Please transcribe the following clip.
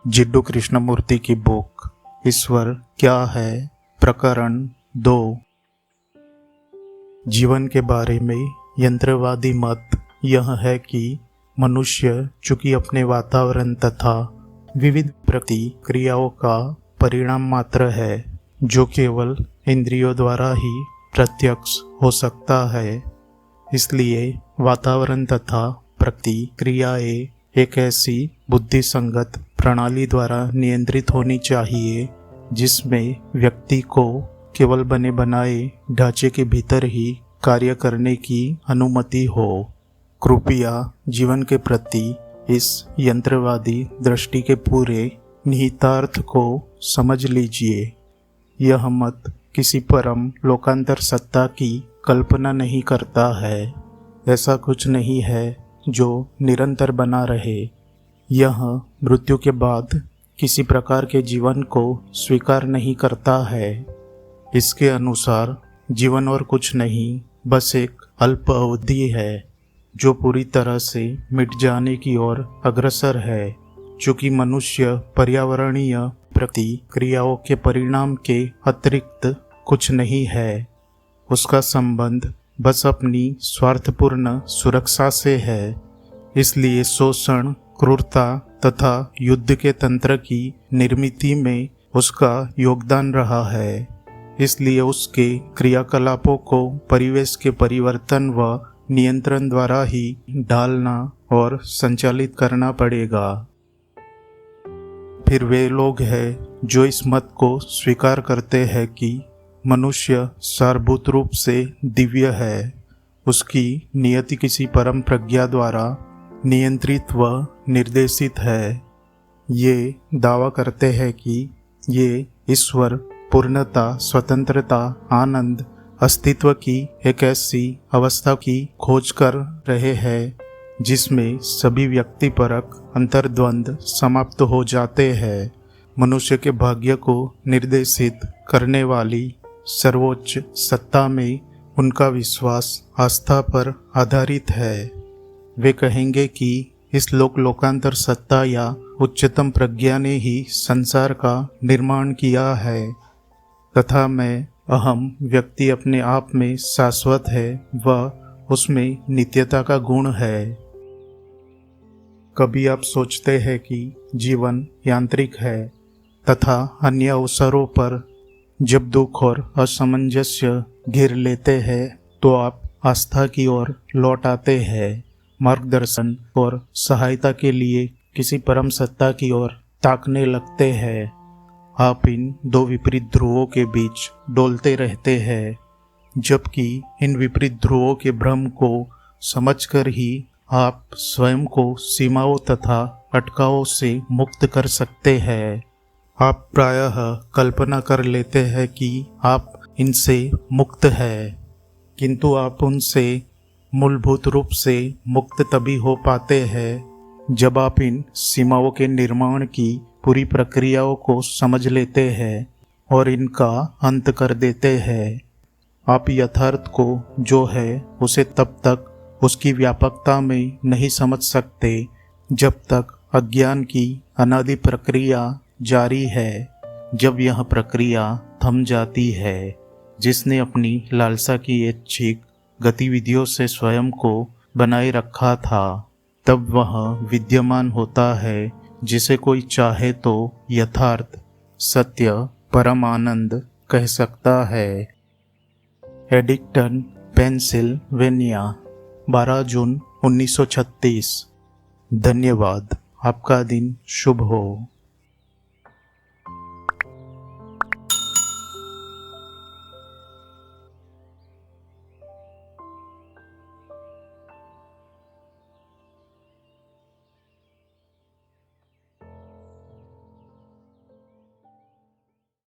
जिड्डू कृष्णमूर्ति की बुक ईश्वर क्या है, प्रकरण 2। जीवन के बारे में यंत्रवादी मत यह है कि मनुष्य चूंकि अपने वातावरण तथा विविध प्रतिक्रियाओं का परिणाम मात्र है जो केवल इंद्रियों द्वारा ही प्रत्यक्ष हो सकता है, इसलिए वातावरण तथा प्रतिक्रियाएं एक ऐसी बुद्धिसंगत प्रणाली द्वारा नियंत्रित होनी चाहिए जिसमें व्यक्ति को केवल बने बनाए ढांचे के भीतर ही कार्य करने की अनुमति हो। कृपया जीवन के प्रति इस यंत्रवादी दृष्टि के पूरे निहितार्थ को समझ लीजिए। यह मत किसी परम लोकांतर सत्ता की कल्पना नहीं करता है। ऐसा कुछ नहीं है जो निरंतर बना रहे। यह मृत्यु के बाद किसी प्रकार के जीवन को स्वीकार नहीं करता है। इसके अनुसार जीवन और कुछ नहीं, बस एक अल्प अवधि है जो पूरी तरह से मिट जाने की ओर अग्रसर है। चूंकि मनुष्य पर्यावरणीय प्रतिक्रियाओं के परिणाम के अतिरिक्त कुछ नहीं है, उसका संबंध बस अपनी स्वार्थपूर्ण सुरक्षा से है। इसलिए शोषण, क्रूरता तथा युद्ध के तंत्र की निर्मित में उसका योगदान रहा है। इसलिए उसके क्रियाकलापों को परिवेश के परिवर्तन व नियंत्रण द्वारा ही ढालना और संचालित करना पड़ेगा। फिर वे लोग हैं जो इस मत को स्वीकार करते हैं कि मनुष्य सारभूत रूप से दिव्य है, उसकी नियति किसी परम प्रज्ञा द्वारा नियंत्रित व निर्देशित है। ये दावा करते हैं कि ये ईश्वर, पूर्णता, स्वतंत्रता, आनंद, अस्तित्व की एक ऐसी अवस्था की खोज कर रहे हैं जिसमें सभी व्यक्तिपरक अंतर्द्वंद समाप्त हो जाते हैं। मनुष्य के भाग्य को निर्देशित करने वाली सर्वोच्च सत्ता में उनका विश्वास आस्था पर आधारित है। वे कहेंगे कि इस लोकांतर सत्ता या उच्चतम प्रज्ञा ने ही संसार का निर्माण किया है तथा मैं अहम व्यक्ति अपने आप में शाश्वत है व उसमें नित्यता का गुण है। कभी आप सोचते हैं कि जीवन यांत्रिक है तथा अन्य अवसरों पर जब दुख और असमंजस्य घेर लेते हैं तो आप आस्था की ओर लौट आते हैं, मार्गदर्शन और सहायता के लिए किसी परम सत्ता की ओर ताकने लगते हैं। आप इन दो विपरीत ध्रुवों के बीच डोलते रहते हैं, जबकि इन विपरीत ध्रुवों के भ्रम को समझकर ही आप स्वयं को सीमाओं तथा अटकावों से मुक्त कर सकते हैं। आप प्रायः कल्पना कर लेते हैं कि आप इनसे मुक्त हैं, किंतु आप उनसे मूलभूत रूप से मुक्त तभी हो पाते हैं जब आप इन सीमाओं के निर्माण की पूरी प्रक्रियाओं को समझ लेते हैं और इनका अंत कर देते हैं। आप यथार्थ को जो है उसे तब तक उसकी व्यापकता में नहीं समझ सकते जब तक अज्ञान की अनादि प्रक्रिया जारी है। जब यह प्रक्रिया थम जाती है, जिसने अपनी लालसा की ऐच्छिक गतिविधियों से स्वयं को बनाए रखा था, तब वह विद्यमान होता है जिसे कोई चाहे तो यथार्थ, सत्य, परम आनंद कह सकता है। एडिक्टन, पेंसिल्वेनिया, 12 जून 1936। धन्यवाद। आपका दिन शुभ हो।